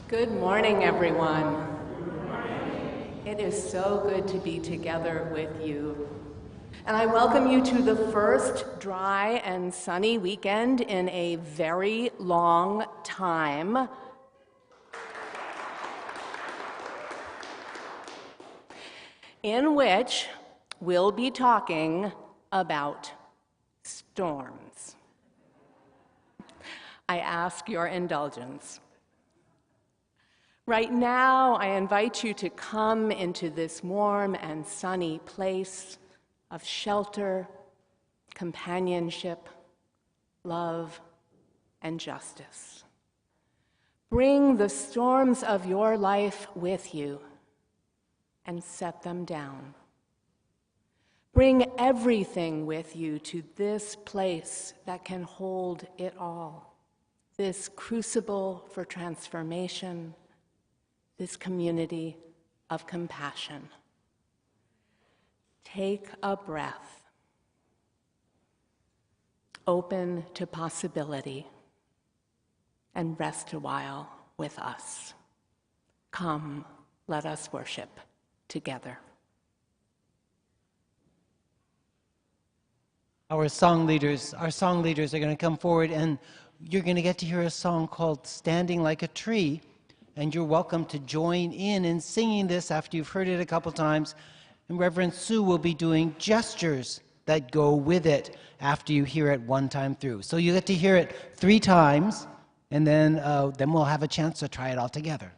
Good morning, everyone. It is so good to be together with you. And I welcome you to the first dry and sunny weekend in a very long time. In which we'll be talking about storms. I ask your indulgence. Right now, I invite you to come into this warm and sunny place of shelter, companionship, love, and justice. Bring the storms of your life with you and set them down. Bring everything with you to this place that can hold it all, this crucible for transformation, this community of compassion. Take a breath. Open to possibility and rest a while with us. Come, let us worship together. Our song leaders are going to come forward, and you're going to get to hear a song called Standing Like a Tree. And you're welcome to join in singing this after you've heard it a couple times. And Reverend Sue will be doing gestures that go with it after you hear it one time through. So you get to hear it 3 times, and then we'll have a chance to try it all together.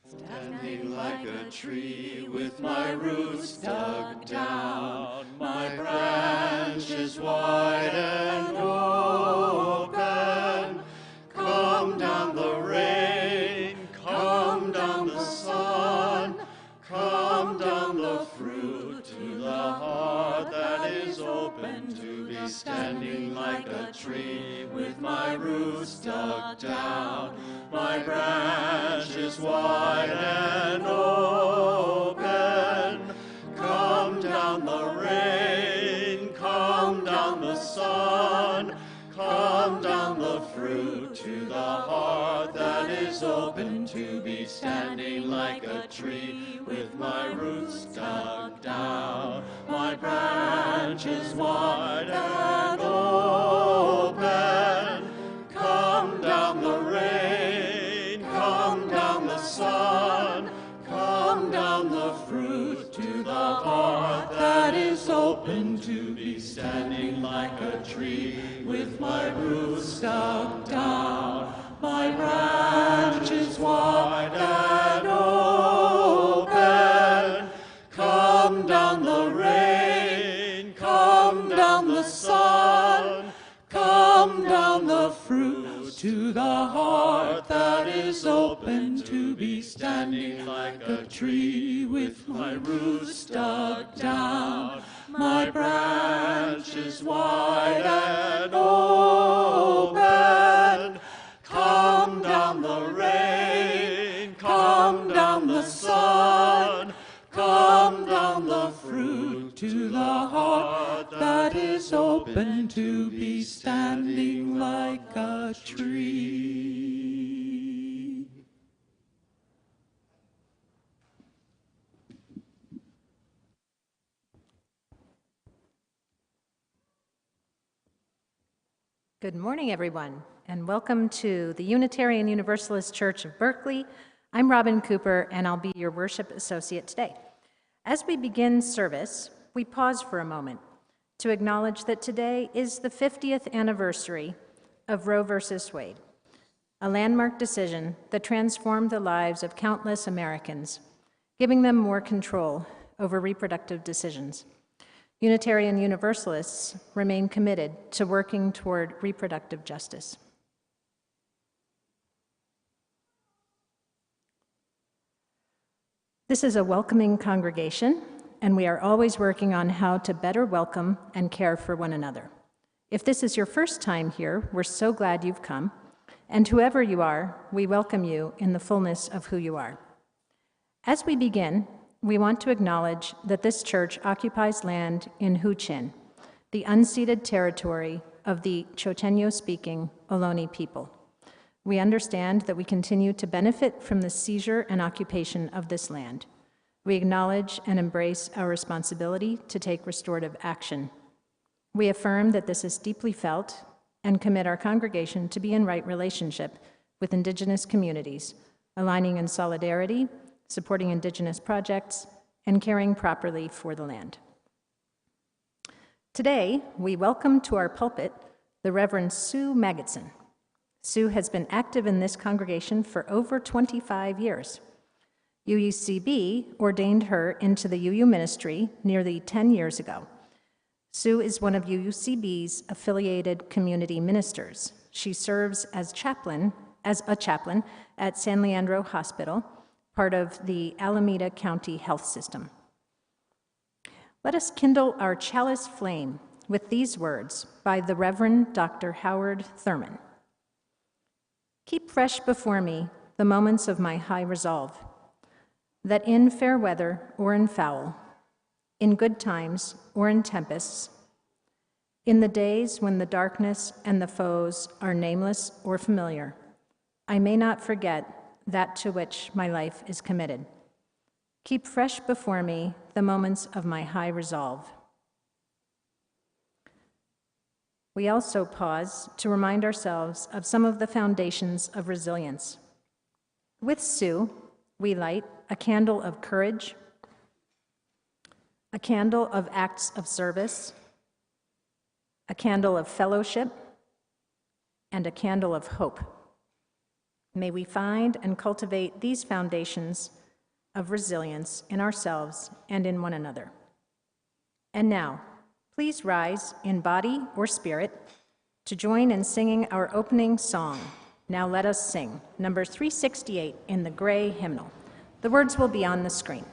Standing like a tree with my roots dug down, my branches wide and open. Come down the rain, come down the sun, come down the fruit to the heart that is open to be standing like a tree with my roots dug down. My branches wide and open. Come down the rain, come down the sun, come down the fruit to the heart that is open to be standing like a tree with my roots dug down. My branches wide and open. Come down the rain, come down the sun, come down the fruit to the heart that is open to be standing like a tree with my roots dug down. My branches wide and open. Come down the rain, come down the sun, come down the fruit to the heart that is open to be standing like a tree with my roots dug down. My branches wide and open. Come down the rain, come down the sun, come down the fruit to the heart that is open to be standing like a tree. Good morning, everyone, and welcome to the Unitarian Universalist Church of Berkeley. I'm Robin Cooper, and I'll be your worship associate today. As we begin service, we pause for a moment to acknowledge that today is the 50th anniversary of Roe v. Wade, a landmark decision that transformed the lives of countless Americans, giving them more control over reproductive decisions. Unitarian Universalists remain committed to working toward reproductive justice. This is a welcoming congregation, and we are always working on how to better welcome and care for one another. If this is your first time here, we're so glad you've come, and whoever you are, we welcome you in the fullness of who you are. As we begin, we want to acknowledge that this church occupies land in Huichin, the unceded territory of the Chochenyo-speaking Ohlone people. We understand that we continue to benefit from the seizure and occupation of this land. We acknowledge and embrace our responsibility to take restorative action. We affirm that this is deeply felt and commit our congregation to be in right relationship with Indigenous communities, aligning in solidarity, supporting Indigenous projects, and caring properly for the land. Today, we welcome to our pulpit the Reverend Sue Magidson. Sue has been active in this congregation for over 25 years. UUCB ordained her into the UU ministry nearly 10 years ago. Sue is one of UUCB's affiliated community ministers. She serves as a chaplain at San Leandro Hospital, part of the Alameda County Health System. Let us kindle our chalice flame with these words by the Reverend Dr. Howard Thurman. Keep fresh before me the moments of my high resolve, that in fair weather or in foul, in good times or in tempests, in the days when the darkness and the foes are nameless or familiar, I may not forget that to which my life is committed. Keep fresh before me the moments of my high resolve. We also pause to remind ourselves of some of the foundations of resilience. With Sue, we light a candle of courage, a candle of acts of service, a candle of fellowship, and a candle of hope. May we find and cultivate these foundations of resilience in ourselves and in one another. And now, please rise in body or spirit to join in singing our opening song, Now Let Us Sing, number 368 in the gray hymnal. The words will be on the screen.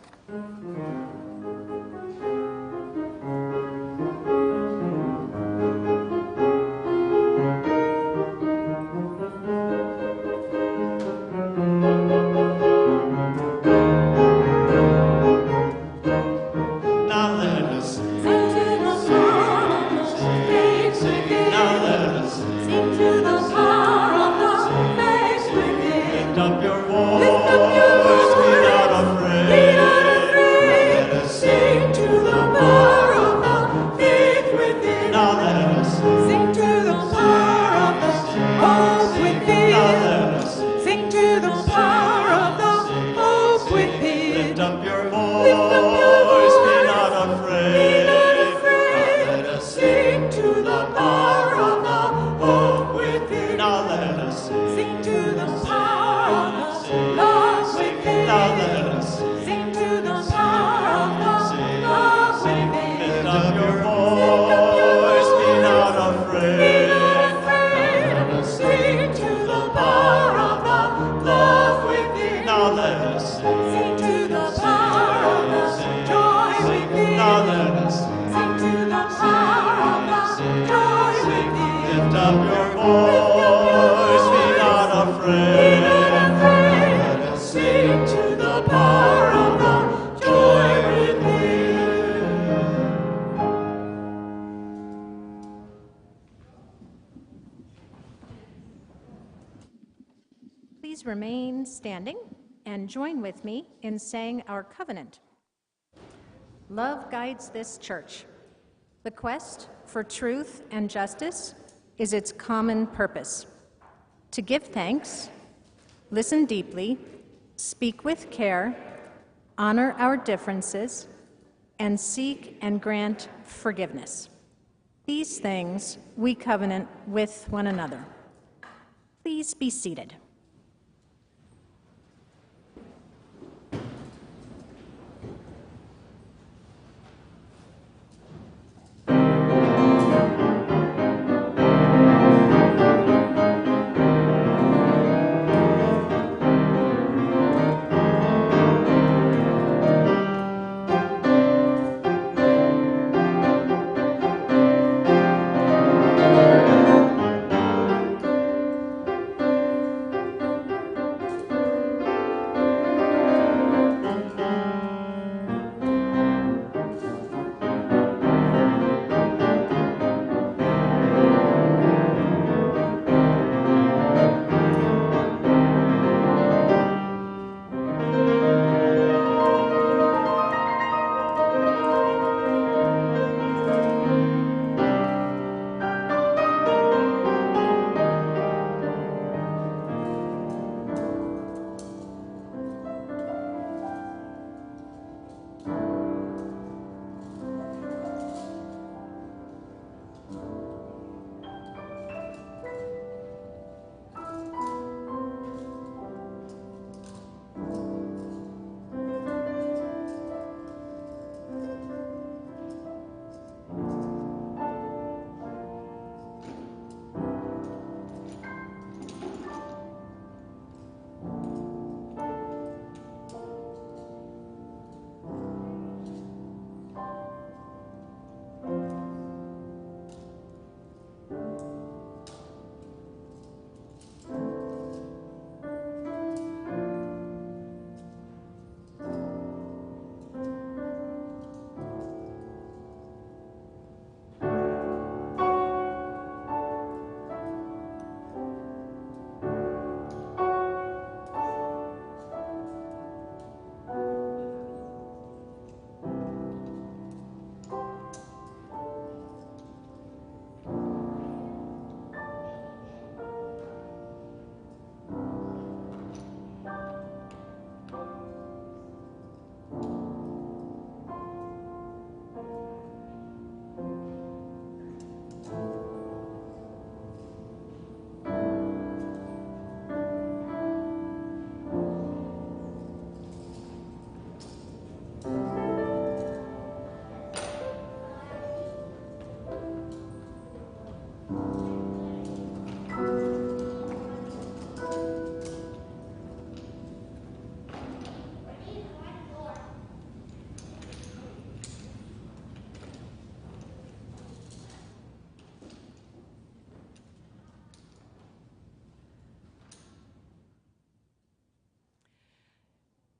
Please remain standing and join with me in saying our covenant. Love guides this church. The quest for truth and justice is its common purpose. To give thanks, listen deeply, speak with care, honor our differences, and seek and grant forgiveness. These things we covenant with one another. Please be seated.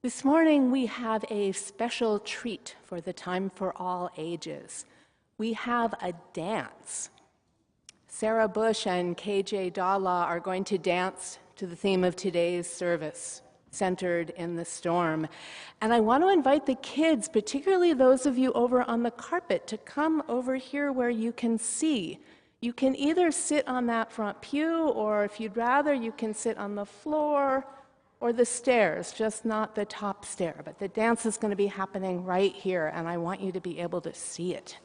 This morning we have a special treat for the Time for All Ages. We have a dance. Sarah Bush and KJ Dalla are going to dance to the theme of today's service, Centered in the Storm. And I want to invite the kids, particularly those of you over on the carpet, to come over here where you can see. You can either sit on that front pew, or if you'd rather, you can sit on the floor or the stairs, just not the top stair. But the dance is going to be happening right here, and I want you to be able to see it.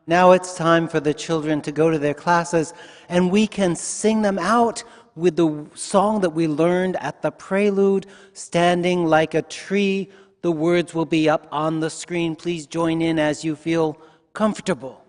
Now it's time for the children to go to their classes, and we can sing them out with the song that we learned at the prelude, Standing Like a Tree. The words will be up on the screen. Please join in as you feel comfortable.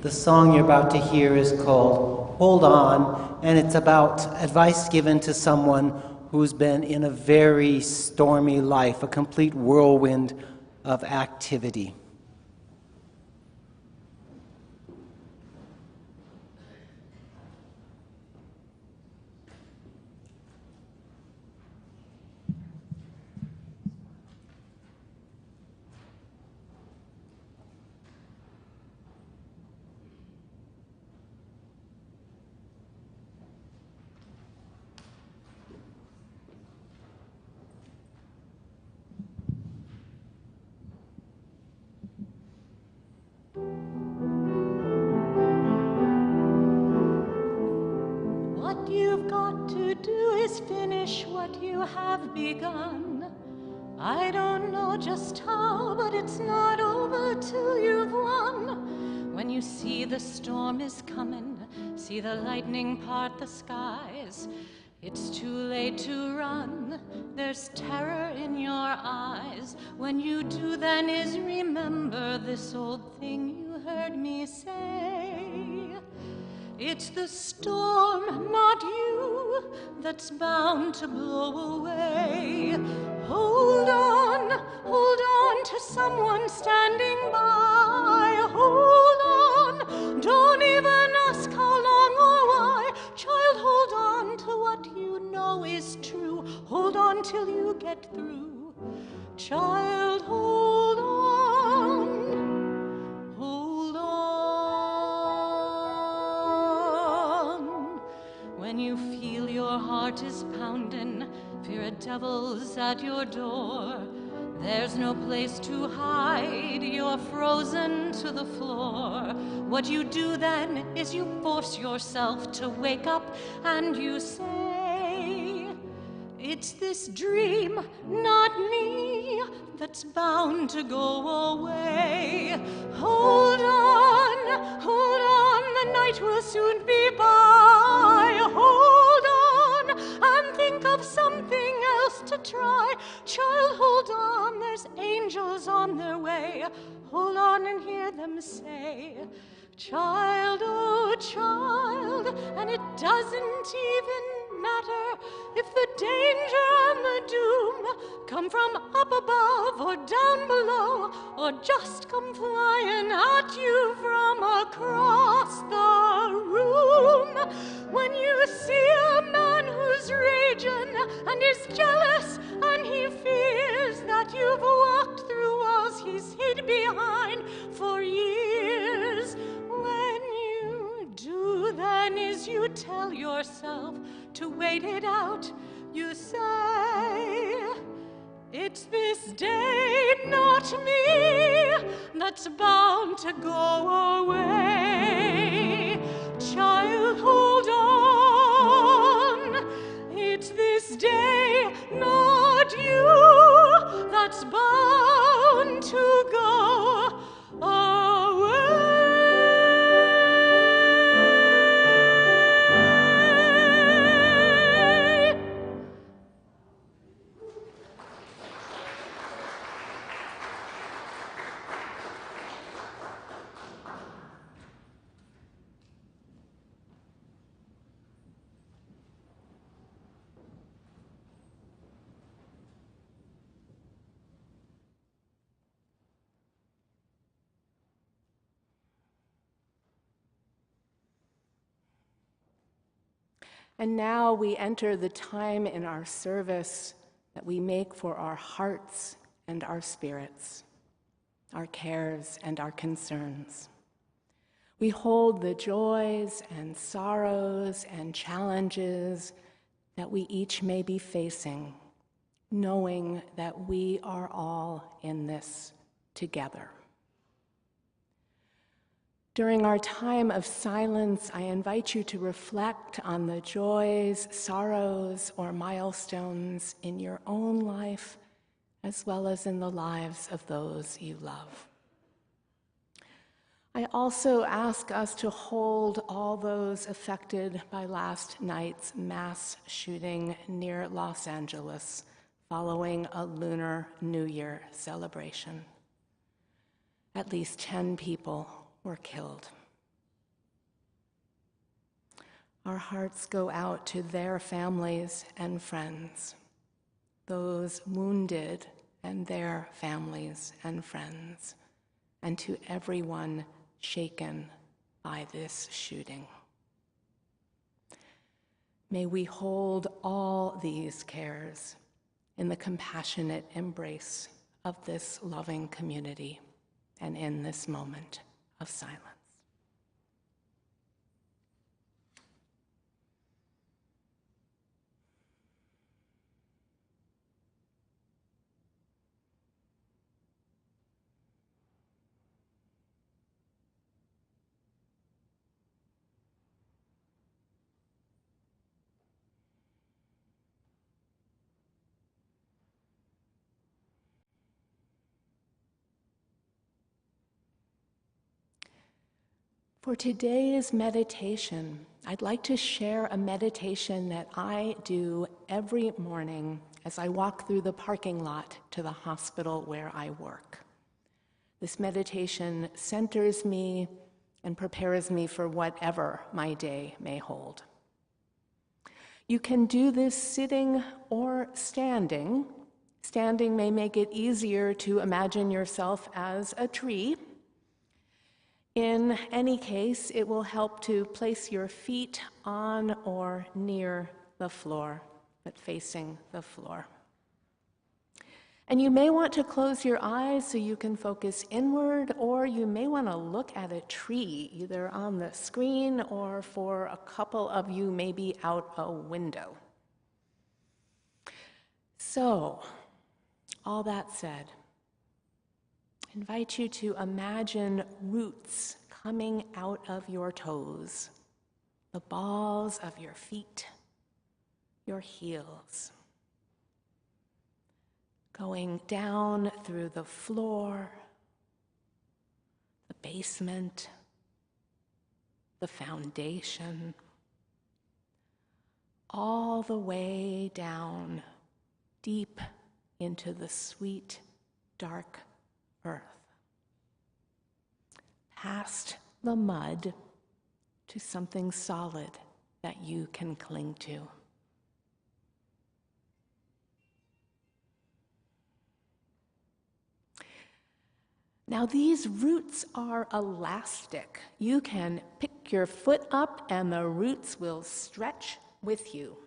The song you're about to hear is called Hold On, and it's about advice given to someone who's been in a very stormy life, a complete whirlwind of activity. What you've got to do is finish what you have begun. I don't know just how, but it's not over till you've won. When you see the storm is coming, see the lightning part the skies, it's too late to run, there's terror in your eyes. When you do, then is remember this old thing you heard me say. It's the storm, not you, that's bound to blow away. Hold on to someone standing by. Hold on, don't even ask how long or why. Child, hold on to what you know is true. Hold on till you get through. Child, hold on, hold on. When you feel your heart is pounding, fear a devil's at your door, there's no place to hide, you're frozen to the floor. What you do then is you force yourself to wake up and you say, it's this dream, not me, that's bound to go away. Hold on, the night will soon be by. Hold on, and think of something else to try. Child, hold on, there's angels on their way. Hold on and hear them say, child, oh child, and it doesn't even matter if the danger and the doom come from up above or down below, or just come flying at you from across the room. When you see a man who's raging and is jealous and he fears that you've walked through walls he's hid behind for years, when you do, then is you tell yourself to wait it out. You say, it's this day, not me, that's bound to go away. Child, hold on, it's this day, not you, that's bound to go away. And now we enter the time in our service that we make for our hearts and our spirits, our cares and our concerns. We hold the joys and sorrows and challenges that we each may be facing, knowing that we are all in this together. During our time of silence, I invite you to reflect on the joys, sorrows, or milestones in your own life, as well as in the lives of those you love. I also ask us to hold all those affected by last night's mass shooting near Los Angeles following a Lunar New Year celebration. At least 10 people were killed. Our hearts go out to their families and friends, those wounded and their families and friends, and to everyone shaken by this shooting. May we hold all these cares in the compassionate embrace of this loving community and in this moment of silence. For today's meditation, I'd like to share a meditation that I do every morning as I walk through the parking lot to the hospital where I work. This meditation centers me and prepares me for whatever my day may hold. You can do this sitting or standing. Standing may make it easier to imagine yourself as a tree. In any case, it will help to place your feet on or near the floor, but facing the floor. And you may want to close your eyes so you can focus inward, or you may want to look at a tree, either on the screen or for a couple of you, maybe out a window. So, all that said, I invite you to imagine roots coming out of your toes, the balls of your feet, your heels, going down through the floor, the basement, the foundation, all the way down, deep into the sweet, dark earth, past the mud to something solid that you can cling to. Now, these roots are elastic. You can pick your foot up and the roots will stretch with you.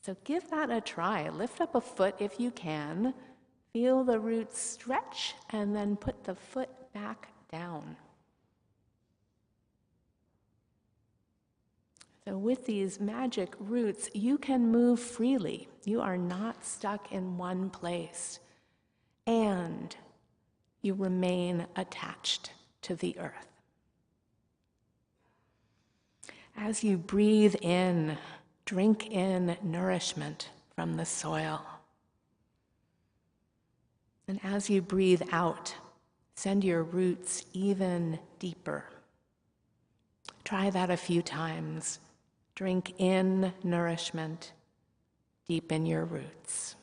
So give that a try. Lift up a foot if you can. Feel the roots stretch and then put the foot back down. So with these magic roots, you can move freely. You are not stuck in one place. And you remain attached to the earth. As you breathe in, drink in nourishment from the soil. And as you breathe out, send your roots even deeper. Try that a few times. Drink in nourishment, deepen your roots.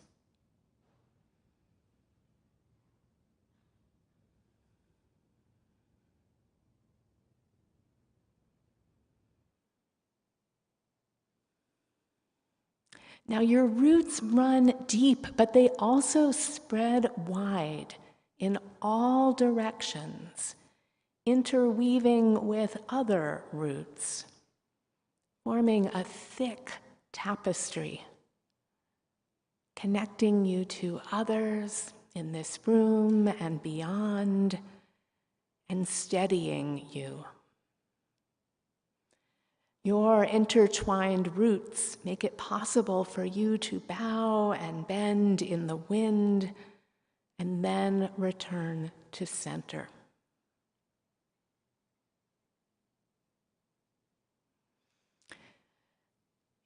Now your roots run deep, but they also spread wide in all directions, interweaving with other roots. forming a thick tapestry, connecting you to others in this room and beyond, and steadying you. Your intertwined roots make it possible for you to bow and bend in the wind and then return to center.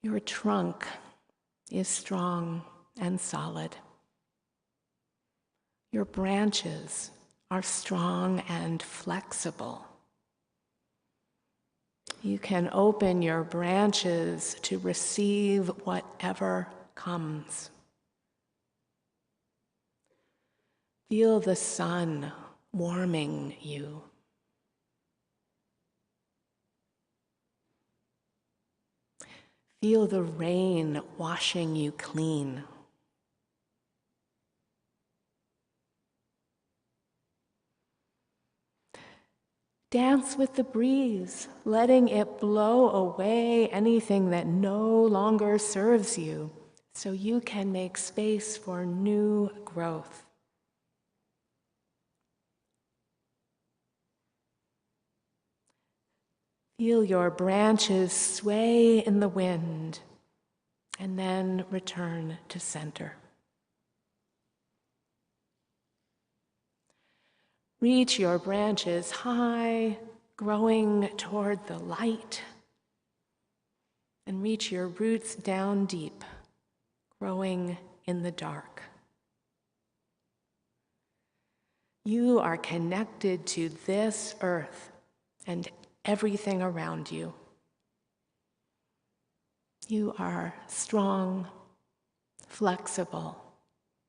Your trunk is strong and solid. Your branches are strong and flexible. You can open your branches to receive whatever comes. Feel the sun warming you. Feel the rain washing you clean. Dance with the breeze, letting it blow away anything that no longer serves you, so you can make space for new growth. Feel your branches sway in the wind, and then return to center. Reach your branches high, growing toward the light, and reach your roots down deep, growing in the dark. You are connected to this earth and everything around you. You are strong, flexible,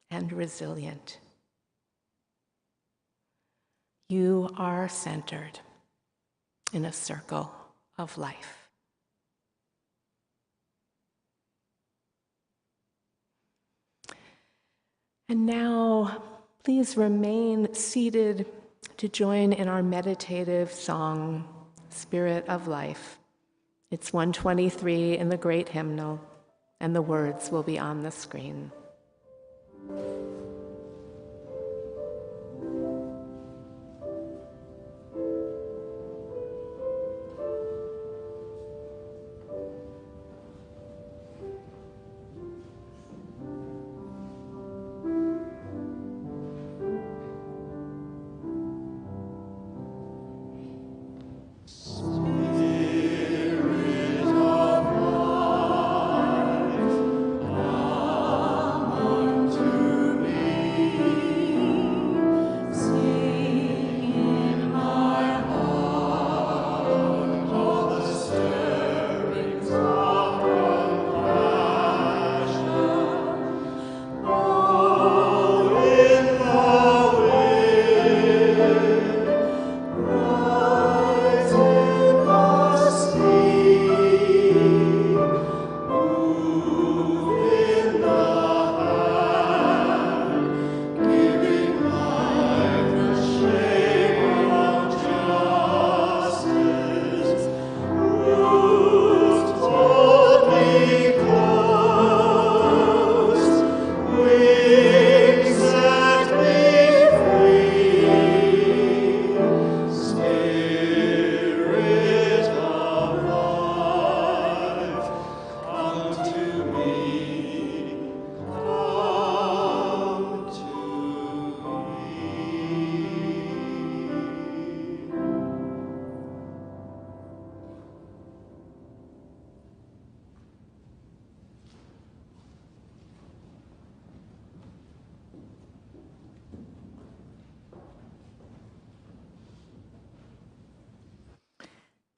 and resilient. You are centered in a circle of life. And now, please remain seated to join in our meditative song, Spirit of Life. It's 123 in the Great Hymnal, and the words will be on the screen.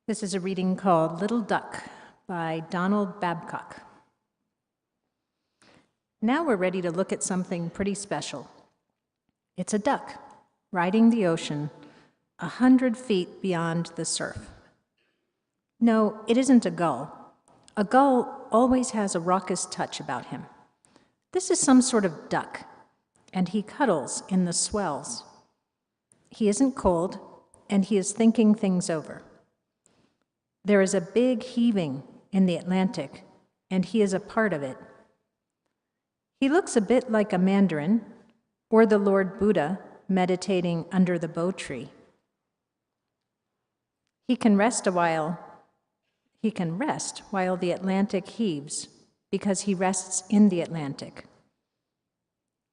This is a reading called Little Duck by Donald Babcock. Now we're ready to look at something pretty special. It's a duck riding the ocean 100 feet beyond the surf. No, it isn't a gull. A gull always has a raucous touch about him. This is some sort of duck, and he cuddles in the swells. He isn't cold, and he is thinking things over. There is a big heaving in the Atlantic, and he is a part of it. He looks a bit like a mandarin or the Lord Buddha meditating under the bo tree. He can rest while the Atlantic heaves, because he rests in the Atlantic.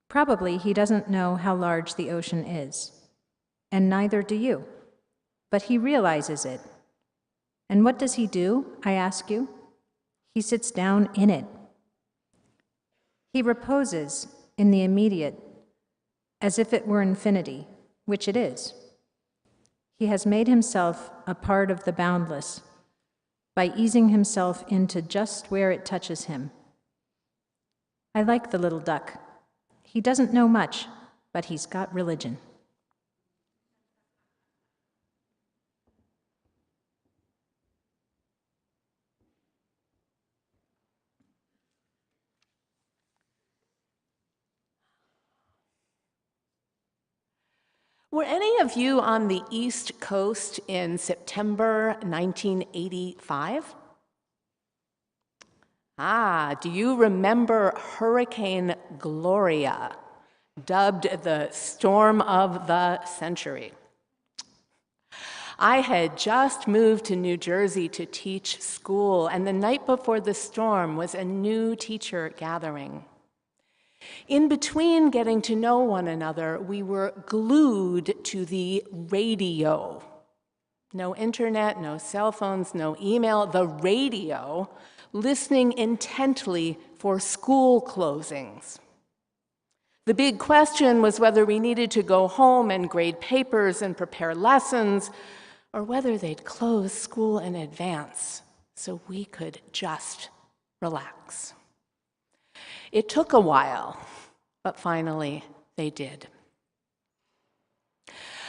Probably he doesn't know how large the ocean is, and neither do you, but he realizes it. And what does he do, I ask you? He sits down in it. He reposes in the immediate, as if it were infinity, which it is. He has made himself a part of the boundless by easing himself into just where it touches him. I like the little duck. He doesn't know much, but he's got religion. Were any of you on the East Coast in September 1985? Do you remember Hurricane Gloria, dubbed the storm of the century? I had just moved to New Jersey to teach school, and the night before the storm was a new teacher gathering. In between getting to know one another, we were glued to the radio. No internet, no cell phones, no email, the radio, listening intently for school closings. The big question was whether we needed to go home and grade papers and prepare lessons, or whether they'd close school in advance so we could just relax. It took a while, but finally they did.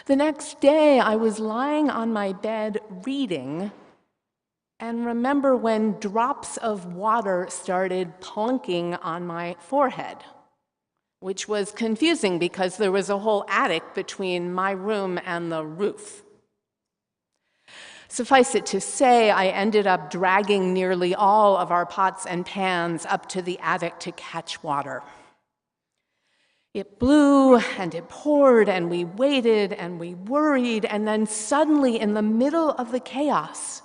The next day, I was lying on my bed reading and remember when drops of water started plunking on my forehead, which was confusing because there was a whole attic between my room and the roof. Suffice it to say, I ended up dragging nearly all of our pots and pans up to the attic to catch water. It blew and it poured and we waited and we worried, and then suddenly in the middle of the chaos,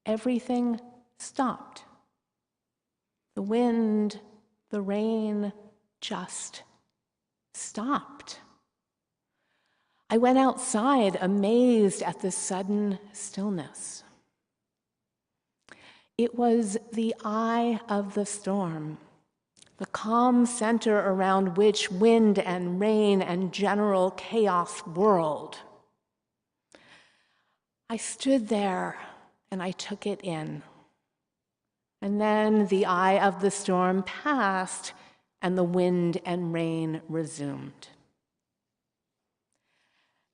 everything stopped. The wind, the rain just stopped. I went outside, amazed at the sudden stillness. It was the eye of the storm, the calm center around which wind and rain and general chaos whirled. I stood there and I took it in. And then the eye of the storm passed and the wind and rain resumed.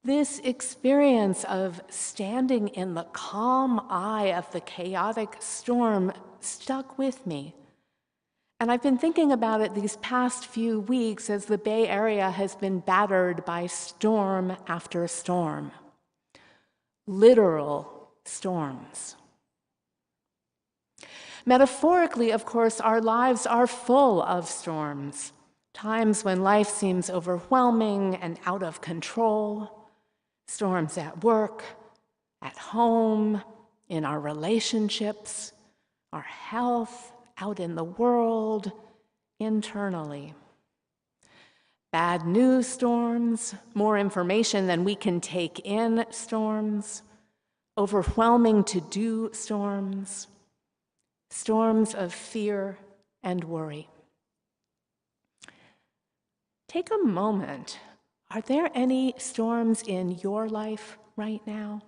This experience of standing in the calm eye of the chaotic storm stuck with me. And I've been thinking about it these past few weeks as the Bay Area has been battered by storm after storm. Literal storms. Metaphorically, of course, our lives are full of storms, times when life seems overwhelming and out of control. Storms at work, at home, in our relationships, our health, out in the world, internally. Bad news storms, more information than we can take in storms, overwhelming to-do storms, storms of fear and worry. Take a moment. Are there any storms in your life right now?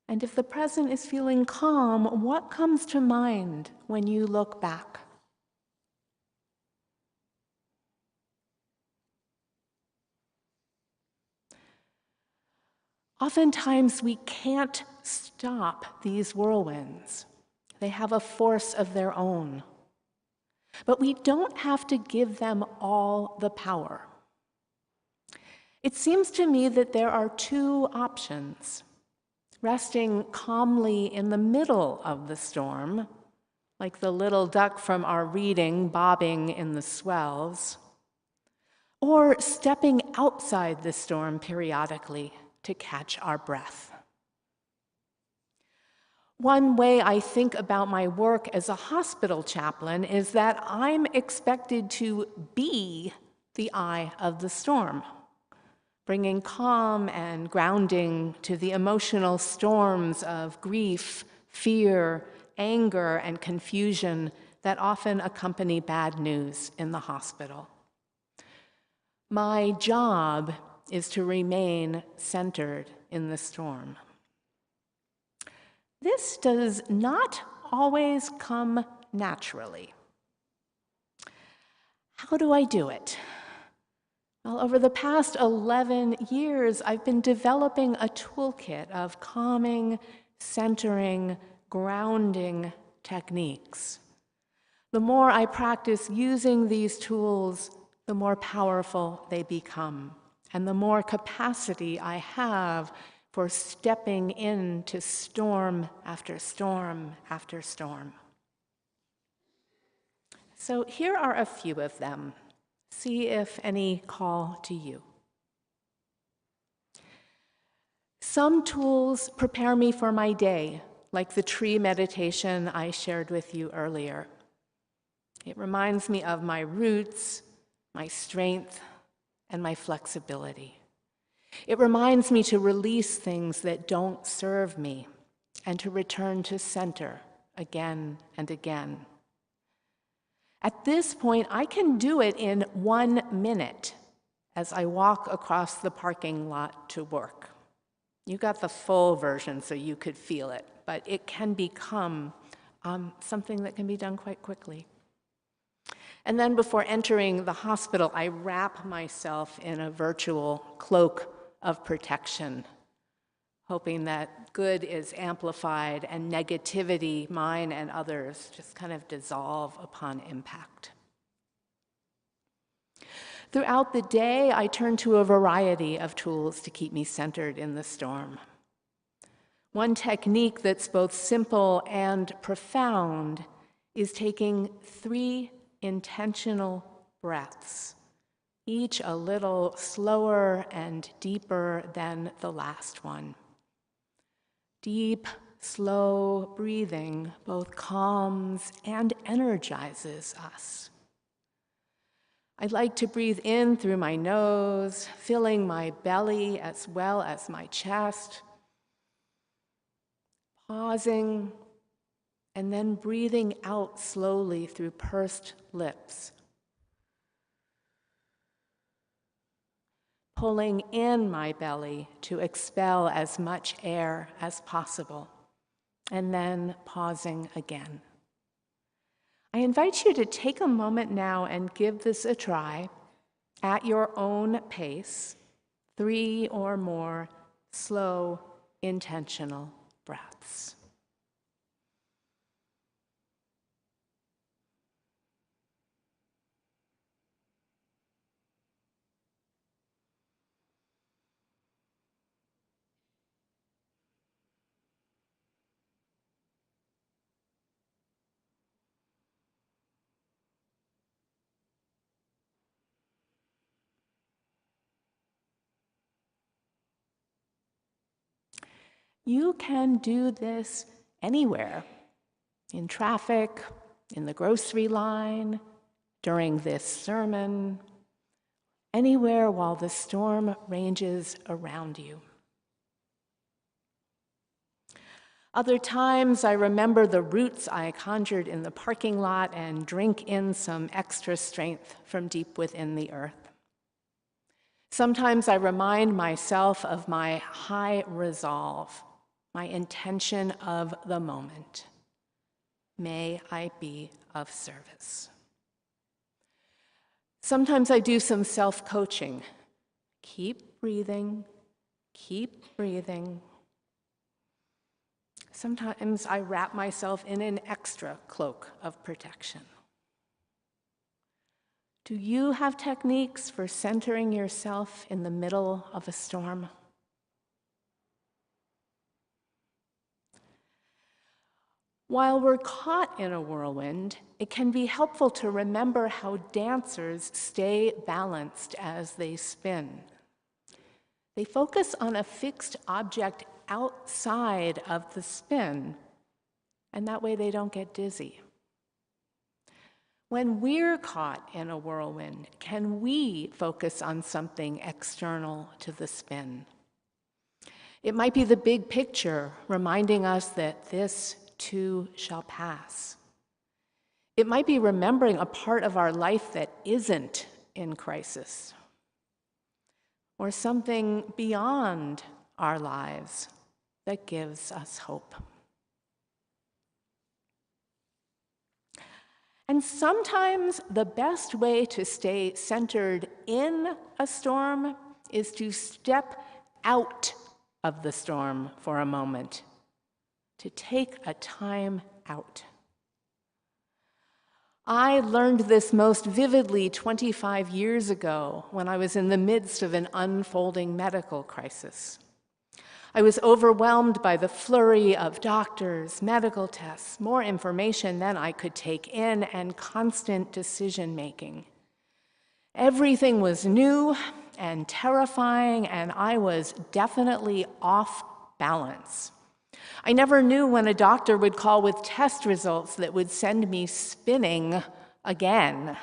And if the present is feeling calm, what comes to mind when you look back? Oftentimes, we can't stop these whirlwinds. They have a force of their own. But we don't have to give them all the power. It seems to me that there are two options. resting calmly in the middle of the storm, like the little duck from our reading bobbing in the swells, or stepping outside the storm periodically to catch our breath. One way I think about my work as a hospital chaplain is that I'm expected to be the eye of the storm, bringing calm and grounding to the emotional storms of grief, fear, anger, and confusion that often accompany bad news in the hospital. My job is to remain centered in the storm. This does not always come naturally. How do I do it? Well, over the past 11 years, I've been developing a toolkit of calming, centering, grounding techniques. The more I practice using these tools, the more powerful they become, and the more capacity I have for stepping into storm after storm after storm. So here are a few of them. See if any call to you. Some tools prepare me for my day, like the tree meditation I shared with you earlier. It reminds me of my roots, my strength, and my flexibility. It reminds me to release things that don't serve me and to return to center again and again. At this point, I can do it in 1 minute as I walk across the parking lot to work. You got the full version so you could feel it, but it can become something that can be done quite quickly. And then before entering the hospital, I wrap myself in a virtual cloak of protection, hoping that good is amplified and negativity, mine and others, just kind of dissolve upon impact. Throughout the day, I turn to a variety of tools to keep me centered in the storm. One technique that's both simple and profound is taking 3 intentional breaths, each a little slower and deeper than the last one. Deep, slow breathing both calms and energizes us. I like to breathe in through my nose, filling my belly as well as my chest, pausing, and then breathing out slowly through pursed lips. Pulling in my belly to expel as much air as possible, and then pausing again. I invite you to take a moment now and give this a try at your own pace, 3 or more slow, intentional breaths. You can do this anywhere, in traffic, in the grocery line, during this sermon, anywhere while the storm ranges around you. Other times, I remember the roots I conjured in the parking lot and drink in some extra strength from deep within the earth. Sometimes I remind myself of my high resolve, my intention of the moment. May I be of service. Sometimes I do some self-coaching. Keep breathing, keep breathing. Sometimes I wrap myself in an extra cloak of protection. Do you have techniques for centering yourself in the middle of a storm? While we're caught in a whirlwind, it can be helpful to remember how dancers stay balanced as they spin. They focus on a fixed object outside of the spin, and that way they don't get dizzy. When we're caught in a whirlwind, can we focus on something external to the spin? It might be the big picture, reminding us that this too shall pass. It might be remembering a part of our life that isn't in crisis, or something beyond our lives that gives us hope. And sometimes the best way to stay centered in a storm is to step out of the storm for a moment, to take a time out. I learned this most vividly 25 years ago when I was in the midst of an unfolding medical crisis. I was overwhelmed by the flurry of doctors, medical tests, more information than I could take in, and constant decision-making. Everything was new and terrifying, and I was definitely off balance. I never knew when a doctor would call with test results that would send me spinning again.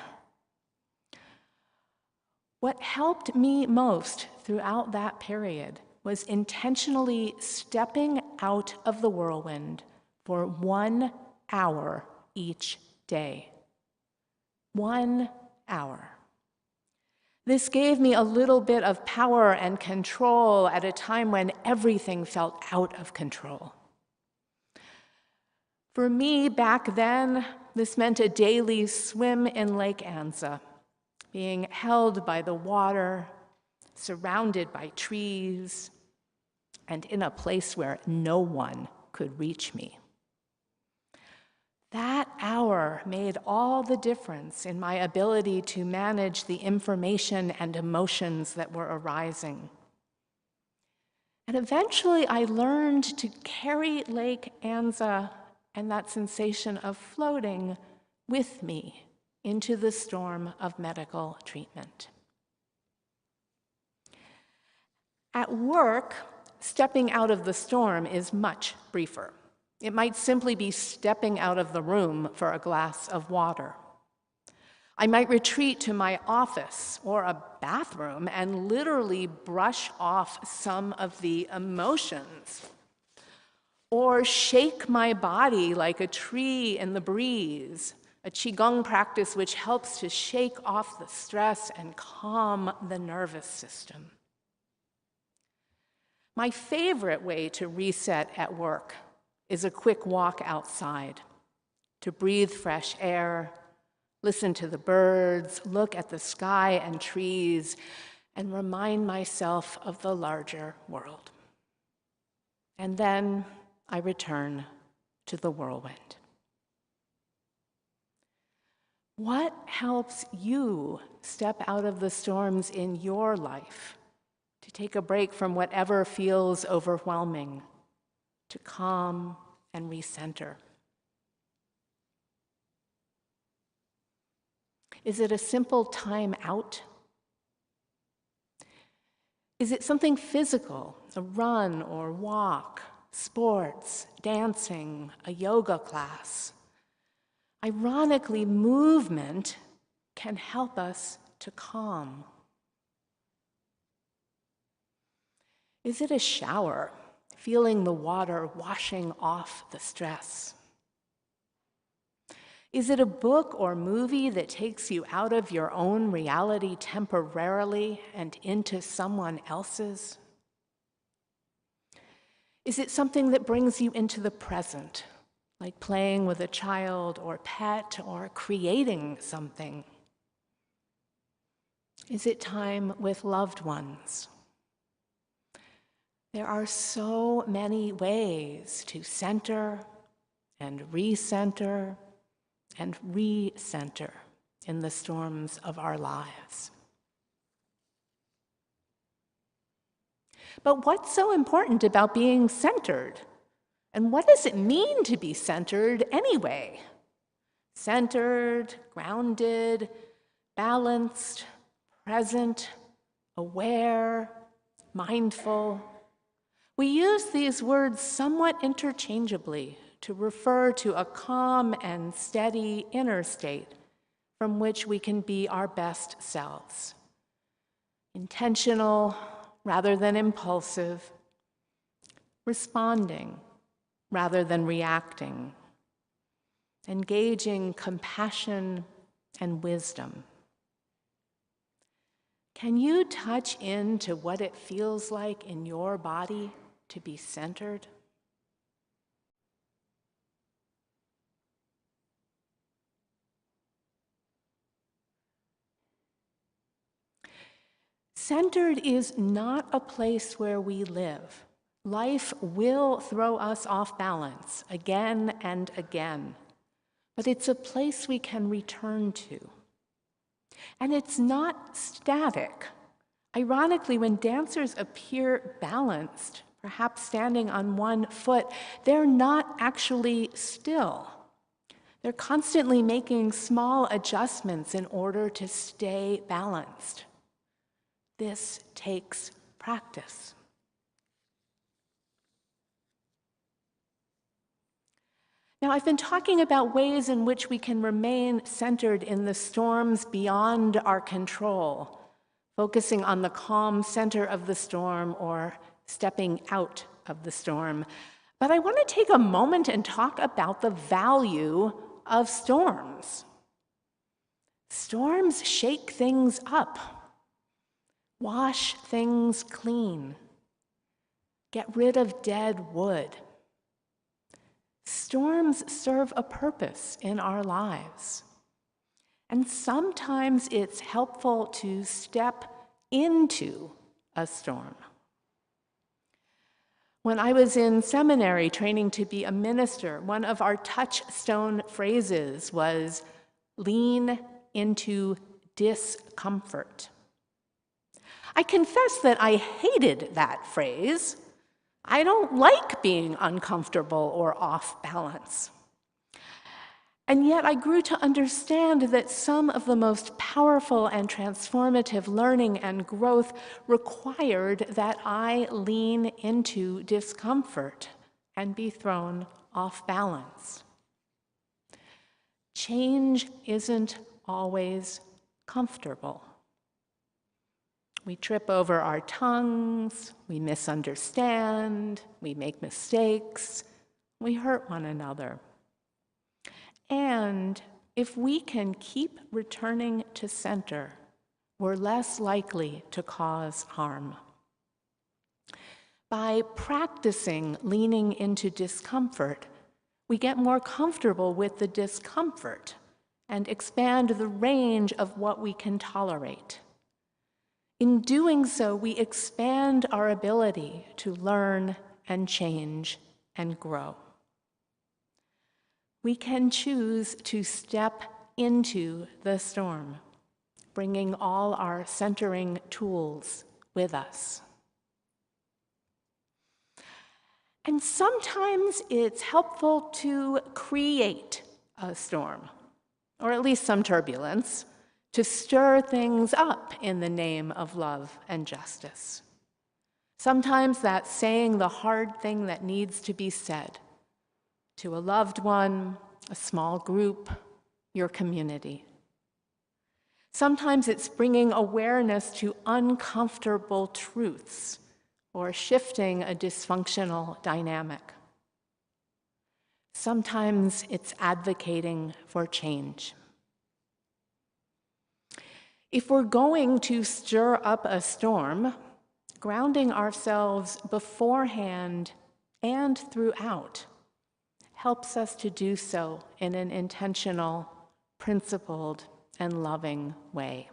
What helped me most throughout that period was intentionally stepping out of the whirlwind for 1 hour each day. 1 hour. This gave me a little bit of power and control at a time when everything felt out of control. For me, back then, this meant a daily swim in Lake Anza, being held by the water, surrounded by trees, and in a place where no one could reach me. That hour made all the difference in my ability to manage the information and emotions that were arising. And eventually I learned to carry Lake Anza and that sensation of floating with me into the storm of medical treatment. At work, stepping out of the storm is much briefer. It might simply be stepping out of the room for a glass of water. I might retreat to my office or a bathroom and literally brush off some of the emotions, or shake my body like a tree in the breeze, a Qigong practice which helps to shake off the stress and calm the nervous system. My favorite way to reset at work is a quick walk outside, to breathe fresh air, listen to the birds, look at the sky and trees, and remind myself of the larger world. And then I return to the whirlwind. What helps you step out of the storms in your life, to take a break from whatever feels overwhelming, to calm and recenter? Is it a simple time out? Is it something physical, a run or walk, sports, dancing, a yoga class? Ironically, movement can help us to calm. Is it a shower, feeling the water washing off the stress? Is it a book or movie that takes you out of your own reality temporarily and into someone else's? Is it something that brings you into the present, like playing with a child or pet or creating something? Is it time with loved ones? There are so many ways to center and recenter and recenter in the storms of our lives. But what's so important about being centered? And what does it mean to be centered anyway? Centered, grounded, balanced, present, aware, mindful. We use these words somewhat interchangeably to refer to a calm and steady inner state from which we can be our best selves. Intentional rather than impulsive, responding rather than reacting, engaging compassion and wisdom. Can you touch into what it feels like in your body to be centered? Centered is not a place where we live. Life will throw us off balance again and again, but it's a place we can return to. And it's not static. Ironically, when dancers appear balanced, perhaps standing on one foot, they're not actually still. They're constantly making small adjustments in order to stay balanced. This takes practice. Now, I've been talking about ways in which we can remain centered in the storms beyond our control, focusing on the calm center of the storm or stepping out of the storm. But I want to take a moment and talk about the value of storms. Storms shake things up, wash things clean, get rid of dead wood. Storms serve a purpose in our lives. And sometimes it's helpful to step into a storm. When I was in seminary training to be a minister, one of our touchstone phrases was, lean into discomfort. I confess that I hated that phrase. I don't like being uncomfortable or off balance. And yet I grew to understand that some of the most powerful and transformative learning and growth required that I lean into discomfort and be thrown off balance. Change isn't always comfortable. We trip over our tongues, we misunderstand, we make mistakes, we hurt one another. And if we can keep returning to center, we're less likely to cause harm. By practicing leaning into discomfort, we get more comfortable with the discomfort and expand the range of what we can tolerate. In doing so, we expand our ability to learn and change and grow. We can choose to step into the storm, bringing all our centering tools with us. And sometimes it's helpful to create a storm, or at least some turbulence, to stir things up in the name of love and justice. Sometimes that's saying the hard thing that needs to be said to a loved one, a small group, your community. Sometimes it's bringing awareness to uncomfortable truths or shifting a dysfunctional dynamic. Sometimes it's advocating for change. If we're going to stir up a storm, grounding ourselves beforehand and throughout helps us to do so in an intentional, principled, and loving way.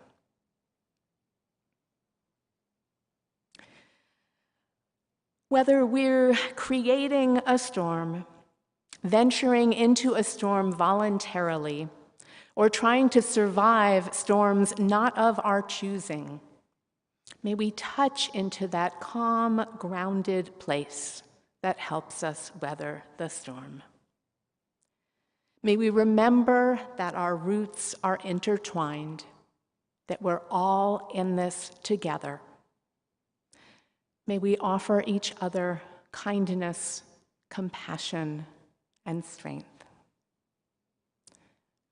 Whether we're creating a storm, venturing into a storm voluntarily, or trying to survive storms not of our choosing, may we touch into that calm, grounded place that helps us weather the storm. May we remember that our roots are intertwined, that we're all in this together. May we offer each other kindness, compassion, and strength.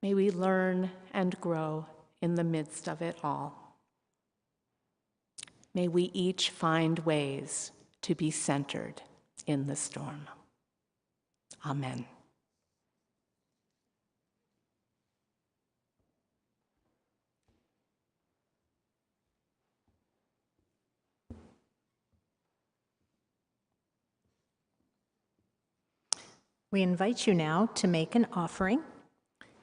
May we learn and grow in the midst of it all. May we each find ways to be centered in the storm. Amen. We invite you now to make an offering.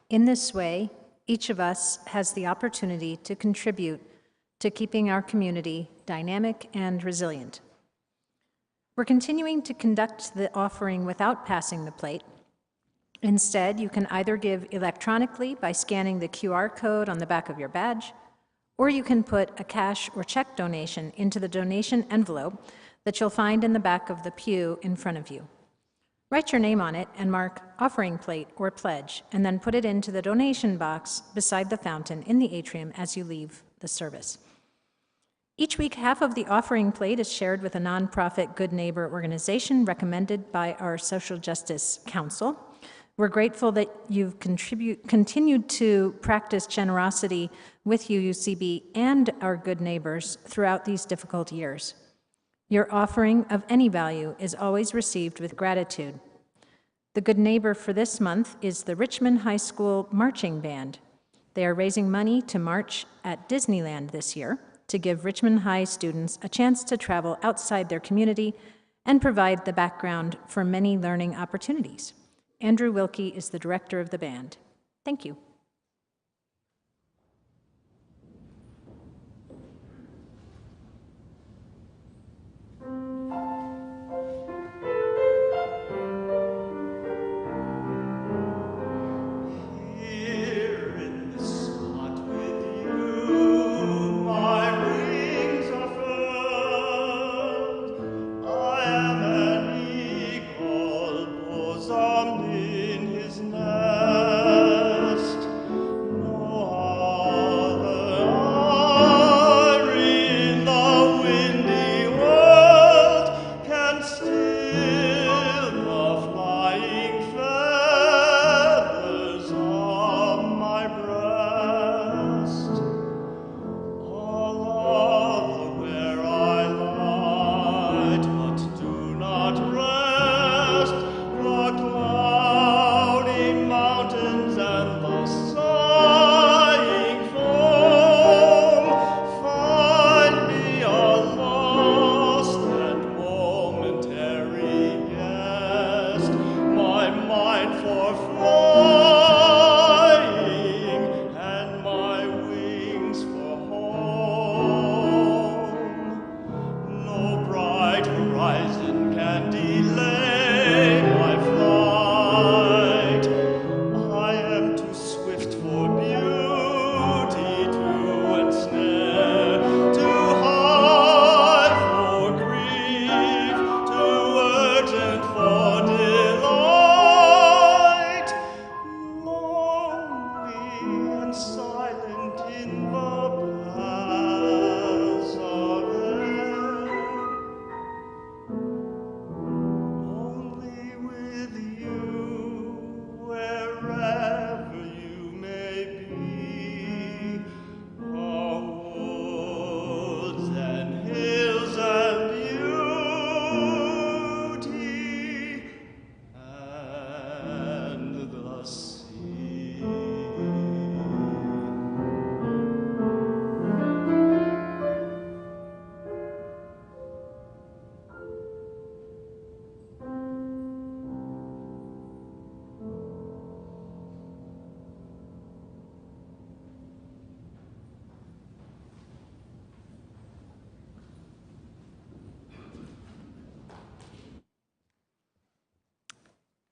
In this way, each of us has the opportunity to contribute to keeping our community dynamic and resilient. We're continuing to conduct the offering without passing the plate. Instead, you can either give electronically by scanning the QR code on the back of your badge, or you can put a cash or check donation into the donation envelope that you'll find in the back of the pew in front of you. Write your name on it and mark offering plate or pledge, and then put it into the donation box beside the fountain in the atrium as you leave the service. Each week, half of the offering plate is shared with a nonprofit Good Neighbor organization recommended by our Social Justice Council. We're grateful that you've continued to practice generosity with UUCB and our good neighbors throughout these difficult years. Your offering of any value is always received with gratitude. The good neighbor for this month is the Richmond High School Marching Band. They are raising money to march at Disneyland this year to give Richmond High students a chance to travel outside their community and provide the background for many learning opportunities. Andrew Wilkie is the director of the band. Thank you.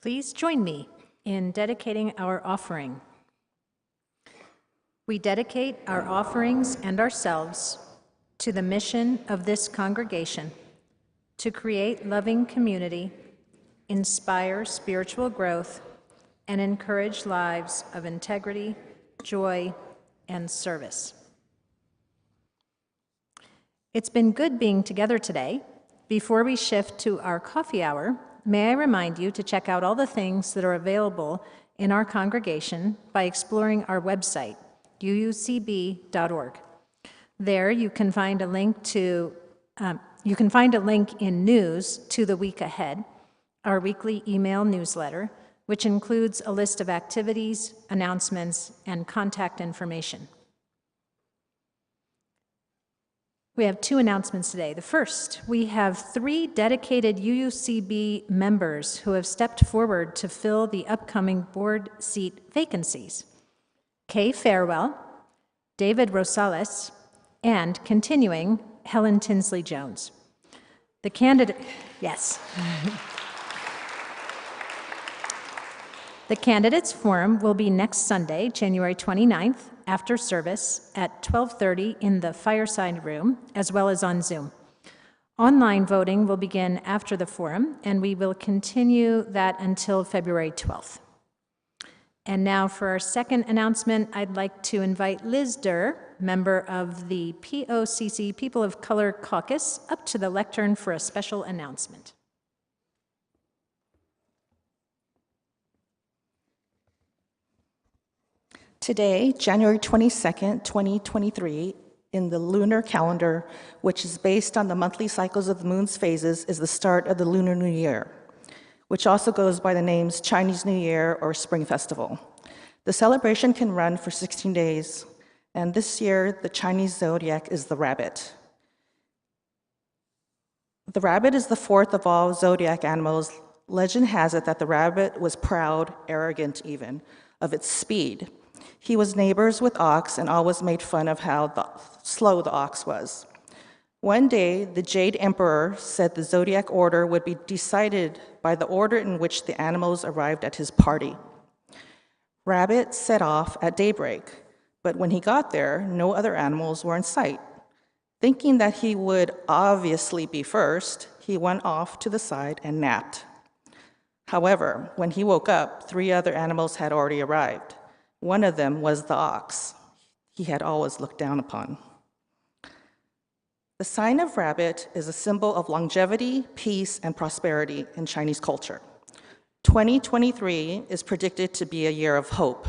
Please join me in dedicating our offering. We dedicate our offerings and ourselves to the mission of this congregation to create loving community inspire spiritual growth, and encourage lives of integrity, joy, and service. It's been good being together today. Before we shift to our coffee hour, may I remind you to check out all the things that are available in our congregation by exploring our website, uucb.org. There you can find a link in news to the week ahead, our weekly email newsletter, which includes a list of activities, announcements, and contact information. We have two announcements today. The first, we have 3 dedicated UUCB members who have stepped forward to fill the upcoming board seat vacancies. Kay Farewell, David Rosales, and continuing, Helen Tinsley Jones. The candidate, yes. The candidates forum will be next Sunday, January 29th, after service at 12:30 in the fireside room, as well as on Zoom. Online voting will begin after the forum, and we will continue that until February 12th. And now for our second announcement, I'd like to invite Liz Durr, member of the POCC People of Color Caucus, up to the lectern for a special announcement. Today, January 22nd, 2023, in the lunar calendar, which is based on the monthly cycles of the moon's phases, is the start of the Lunar New Year, which also goes by the names Chinese New Year or Spring Festival. The celebration can run for 16 days, and this year, the Chinese zodiac is the rabbit. The rabbit is the 4th of all zodiac animals. Legend has it that the rabbit was proud, arrogant even, of its speed. He was neighbors with ox and always made fun of how slow the ox was. One day, the Jade Emperor said the zodiac order would be decided by the order in which the animals arrived at his party. Rabbit set off at daybreak, but when he got there, no other animals were in sight. Thinking that he would obviously be first, he went off to the side and napped. However, when he woke up, 3 other animals had already arrived. One of them was the ox he had always looked down upon. The sign of rabbit is a symbol of longevity, peace, and prosperity in Chinese culture. 2023 is predicted to be a year of hope.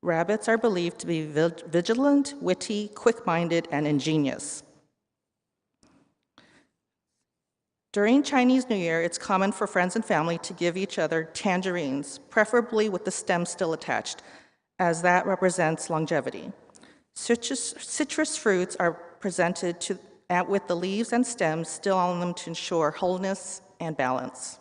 Rabbits are believed to be vigilant, witty, quick-minded, and ingenious. During Chinese New Year, it's common for friends and family to give each other tangerines, preferably with the stem still attached, as that represents longevity. Citrus fruits are presented with the leaves and stems still on them to ensure wholeness and balance.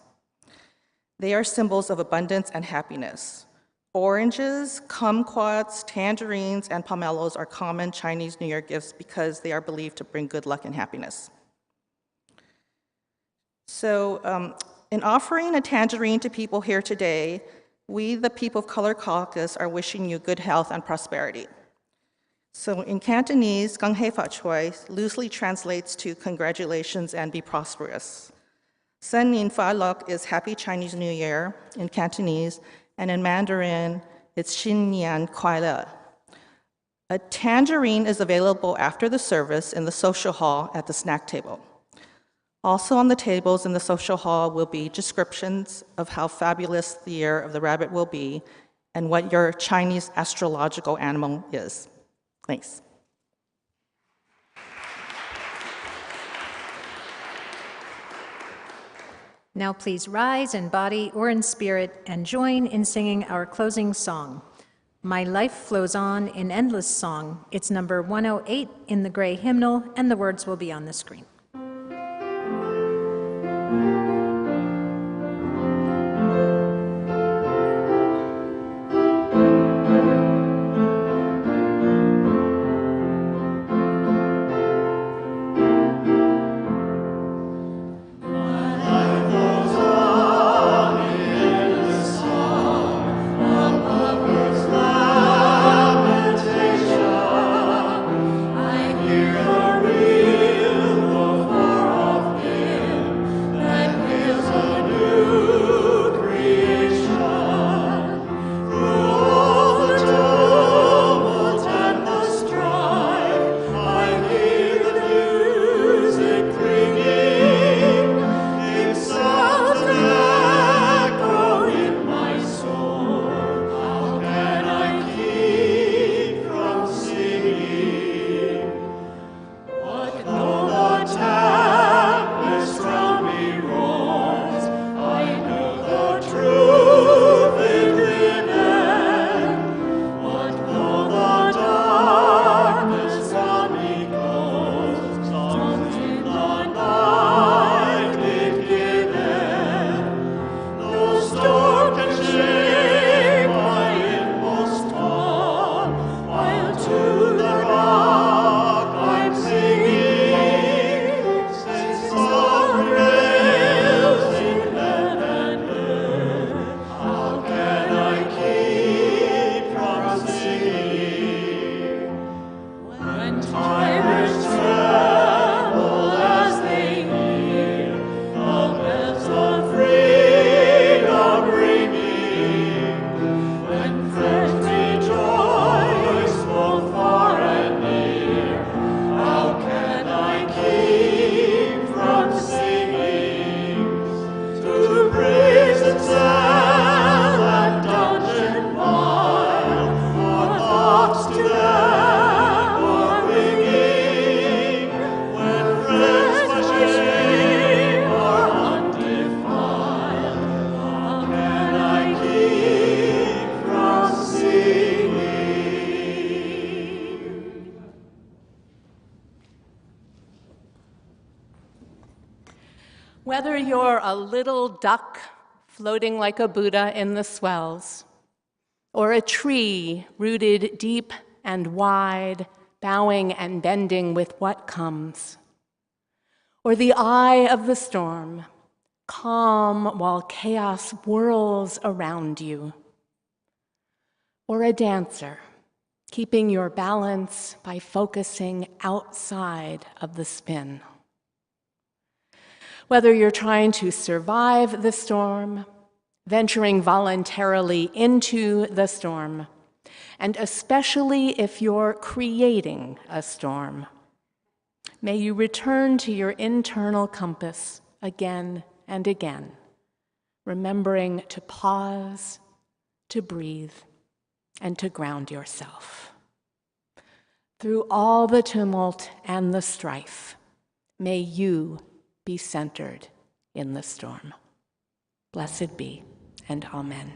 They are symbols of abundance and happiness. Oranges, kumquats, tangerines, and pomelos are common Chinese New Year gifts because they are believed to bring good luck and happiness. So, in offering a tangerine to people here today, we, the People of Color Caucus, are wishing you good health and prosperity. So in Cantonese, Gang Hei Fa Choi loosely translates to congratulations and be prosperous. Sen Nin Fa Lok is Happy Chinese New Year in Cantonese, and in Mandarin, it's Xin Nian Kuai Le. A tangerine is available after the service in the social hall at the snack table. Also on the tables in the social hall will be descriptions of how fabulous the year of the rabbit will be and what your Chinese astrological animal is. Thanks. Now please rise in body or in spirit and join in singing our closing song. My Life Flows On in Endless Song. It's number 108 in the gray hymnal, and the words will be on the screen. And Whether you're a little duck floating like a Buddha in the swells, or a tree rooted deep and wide, bowing and bending with what comes, or the eye of the storm, calm while chaos whirls around you, or a dancer, keeping your balance by focusing outside of the spin. Whether you're trying to survive the storm, venturing voluntarily into the storm, and especially if you're creating a storm, may you return to your internal compass again and again, remembering to pause, to breathe, and to ground yourself. Through all the tumult and the strife, may you be centered in the storm. Blessed be, and amen.